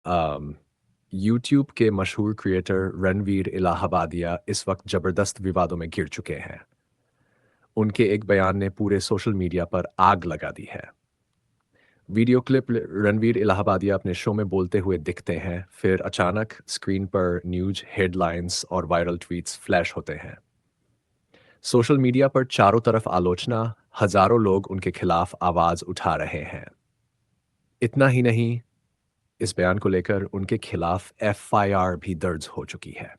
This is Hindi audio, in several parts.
अम, यूट्यूब के मशहूर क्रिएटर रणवीर इलाहाबादिया इस वक्त ज़बरदस्त विवादों में घिर चुके हैं। उनके एक बयान ने पूरे सोशल मीडिया पर आग लगा दी है। वीडियो क्लिप रणवीर इलाहाबादिया अपने शो में बोलते हुए दिखते हैं, फिर अचानक स्क्रीन पर न्यूज़ हेडलाइंस और वायरल ट्वीट्स फ्लैश होते हैं। सोशल मीडिया पर चारों तरफ आलोचना, हज़ारों लोग उनके खिलाफ आवाज़ उठा रहे हैं। इतना ही नहीं, इस बयान को लेकर उनके खिलाफ एफआईआर भी दर्ज हो चुकी है।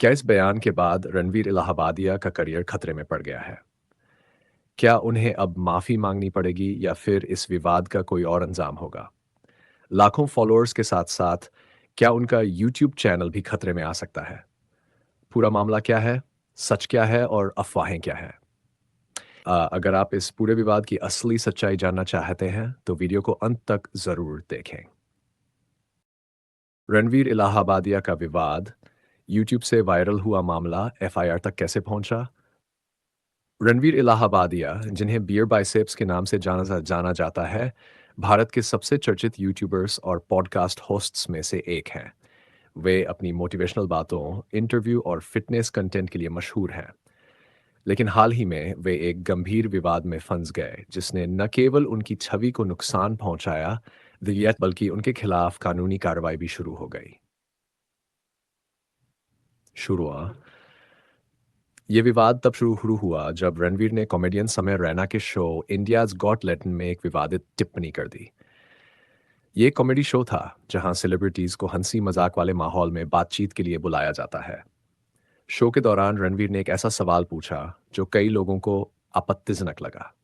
क्या इस बयान के बाद रणवीर इलाहाबादिया का करियर खतरे में पड़ गया है? क्या उन्हें अब माफी मांगनी पड़ेगी या फिर इस विवाद का कोई और अंजाम होगा? लाखों फॉलोअर्स के साथ-साथ क्या उनका यूट्यूब चैनल भी खतरे में आ सकता है? पूरा मामला क्या है? सच क्या है और अफवाहें क्या हैं? अगर आप इस पूरे विवाद की असली सच्चाई जानना चाहते हैं, तो वीडियो को अंत तक ज़रूर देखें। रणवीर इलाहाबादिया का विवाद, यूट्यूब से वायरल हुआ मामला एफआईआर तक कैसे पहुंचा? रणवीर इलाहाबादिया, जिन्हें बियर बाइसेप्स के नाम से जाना जाता है, भारत के सबसे चर्चित यूट्यूबर्स और पॉडकास्ट होस्ट्स में से एक हैं। वे अपनी मोटिवेशनल बातों, इंटरव्यू और फिटनेस कंटेंट के लिए मशहूर हैं। लेकिन हाल ही में वे एक गंभीर विवाद में फंस गए, जिसने न केवल उनकी छवि को नुकसान पहुंचाया, बल्कि उनके खिलाफ कानूनी कार्रवाई भी शुरू हुआ। ये विवाद तब शुरू हुआ जब रणवीर ने कॉमेडियन समय रैना के शो इंडियाज गॉट लैटिन में एक विवादित टिप्पणी कर दी। ये कॉमेडी शो था जहां सेलिब्रिटीज को हंसी मजाक वाले माहौल में बातचीत के लिए बुलाया जाता है। शो के दौरान रणवीर ने एक ऐसा सवाल पूछा जो कई लोगों को आपत्तिजनक लगा।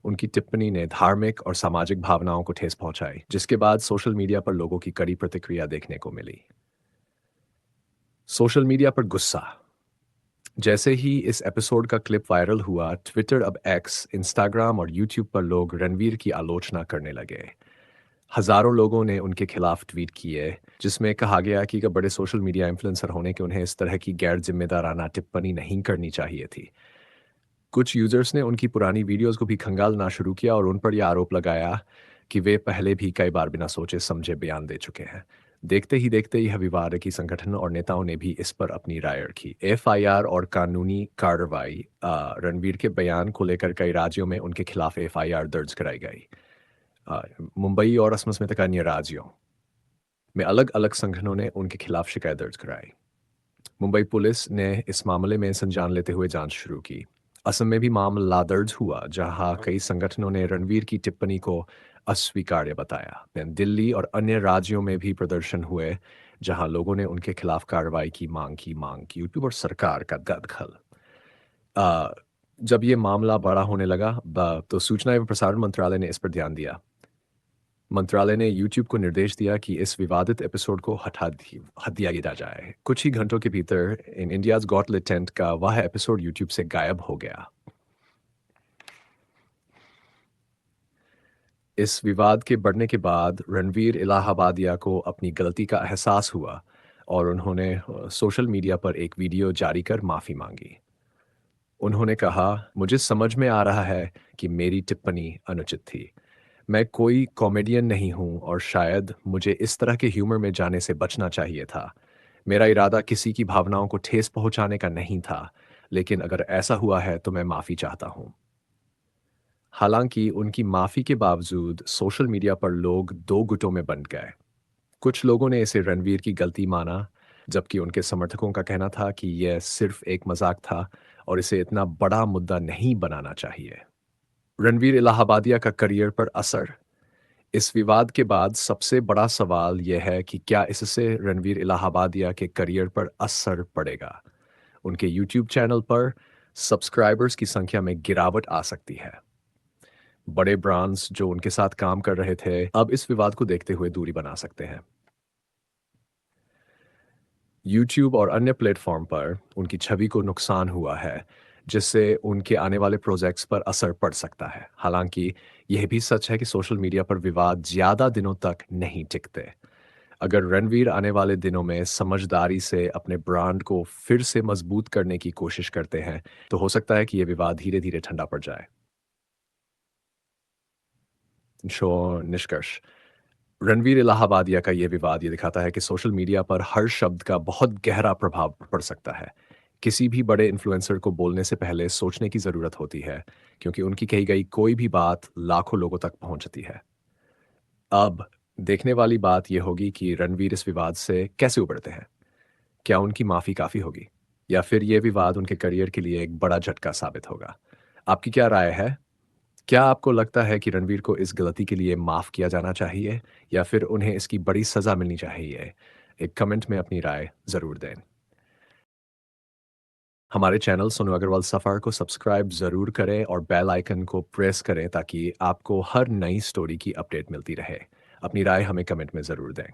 उनकी टिप्पणी ने धार्मिक और सामाजिक भावनाओं को ठेस पहुंचाई, जिसके बाद सोशल मीडिया पर लोगों की कड़ी प्रतिक्रिया देखने को मिली। सोशल मीडिया पर गुस्सा। जैसे ही इस एपिसोड का क्लिप वायरल हुआ, ट्विटर अब एक्स, इंस्टाग्राम और यूट्यूब पर लोग रणवीर की आलोचना करने लगे। हजारों लोगों ने उनके खिलाफ ट्वीट किए, जिसमें कहा गया कि एक बड़े सोशल मीडिया इन्फ्लुएंसर होने के उन्हें इस तरह की गैर जिम्मेदाराना टिप्पणी नहीं करनी चाहिए थी। कुछ यूजर्स ने उनकी पुरानी वीडियोस को भी खंगालना शुरू किया और उन पर यह आरोप लगाया कि वे पहले भी कई बार बिना सोचे समझे बयान दे चुके हैं। देखते ही देखते यह विवाद की संगठन और नेताओं ने भी इस पर अपनी राय रखी। एफआईआर और कानूनी कार्रवाई। रणवीर के बयान को लेकर कई राज्यों में उनके खिलाफ एफआईआर दर्ज कराई गई। मुंबई और असम समेत अन्य राज्यों में अलग अलग संगठनों ने उनके खिलाफ शिकायत दर्ज कराई। मुंबई पुलिस ने इस मामले में संज्ञान लेते हुए जांच शुरू की। असम में भी मामला दर्ज हुआ, जहां कई संगठनों ने रणवीर की टिप्पणी को अस्वीकार्य बताया। दिल्ली और अन्य राज्यों में भी प्रदर्शन हुए, जहां लोगों ने उनके खिलाफ कार्रवाई की मांग की। यूट्यूब और सरकार का दखल। अ, जब ये मामला बड़ा होने लगा, तो सूचना एवं प्रसारण मंत्रालय ने इस पर ध्यान दिया। मंत्रालय ने यूट्यूब को निर्देश दिया कि इस विवादित एपिसोड को हटा दिया जाए। कुछ ही घंटों के भीतर इन इंडियाज गॉट लिटेंट का वह एपिसोड यूट्यूब से गायब हो गया। इस विवाद के बढ़ने के बाद रणवीर इलाहाबादिया को अपनी गलती का एहसास हुआ और उन्होंने सोशल मीडिया पर एक वीडियो जारी कर माफी मांगी। उन्होंने कहा, मुझे समझ में आ रहा है कि मेरी टिप्पणी अनुचित थी। मैं कोई कॉमेडियन नहीं हूँ और शायद मुझे इस तरह के ह्यूमर में जाने से बचना चाहिए था। मेरा इरादा किसी की भावनाओं को ठेस पहुंचाने का नहीं था, लेकिन अगर ऐसा हुआ है तो मैं माफ़ी चाहता हूँ। हालांकि उनकी माफ़ी के बावजूद सोशल मीडिया पर लोग दो गुटों में बंट गए। कुछ लोगों ने इसे रणवीर की गलती माना, जबकि उनके समर्थकों का कहना था कि यह सिर्फ एक मजाक था और इसे इतना बड़ा मुद्दा नहीं बनाना चाहिए। रणवीर इलाहाबादिया का करियर पर असर। इस विवाद के बाद सबसे बड़ा सवाल यह है कि क्या इससे रणवीर इलाहाबादिया के करियर पर असर पड़ेगा? उनके यूट्यूब चैनल पर सब्सक्राइबर्स की संख्या में गिरावट आ सकती है। बड़े ब्रांड्स जो उनके साथ काम कर रहे थे, अब इस विवाद को देखते हुए दूरी बना सकते हैं। यूट्यूब और अन्य प्लेटफॉर्म पर उनकी छवि को नुकसान हुआ है, जिससे उनके आने वाले प्रोजेक्ट्स पर असर पड़ सकता है। हालांकि यह भी सच है कि सोशल मीडिया पर विवाद ज़्यादा दिनों तक नहीं टिकते। अगर रणवीर आने वाले दिनों में समझदारी से अपने ब्रांड को फिर से मजबूत करने की कोशिश करते हैं, तो हो सकता है कि यह विवाद धीरे-धीरे ठंडा पड़ जाए। निष्कर्ष। रणवीर इलाहाबादिया का ये विवाद ये दिखाता है कि सोशल मीडिया पर हर शब्द का बहुत गहरा प्रभाव पड़ सकता है। किसी भी बड़े इन्फ्लुएंसर को बोलने से पहले सोचने की ज़रूरत होती है, क्योंकि उनकी कही गई कोई भी बात लाखों लोगों तक पहुंचती है। अब देखने वाली बात यह होगी कि रणवीर इस विवाद से कैसे उबरते हैं। क्या उनकी माफ़ी काफ़ी होगी? या फिर ये विवाद उनके करियर के लिए एक बड़ा झटका साबित होगा? आपकी क्या राय है? क्या आपको लगता है कि रणवीर को इस गलती के लिए माफ़ किया जाना चाहिए या फिर उन्हें इसकी बड़ी सज़ा मिलनी चाहिए? एक कमेंट में अपनी राय ज़रूर दें। हमारे चैनल सोनू अग्रवाल सफ़र को सब्सक्राइब ज़रूर करें और बेल आइकन को प्रेस करें ताकि आपको हर नई स्टोरी की अपडेट मिलती रहे। अपनी राय हमें कमेंट में ज़रूर दें।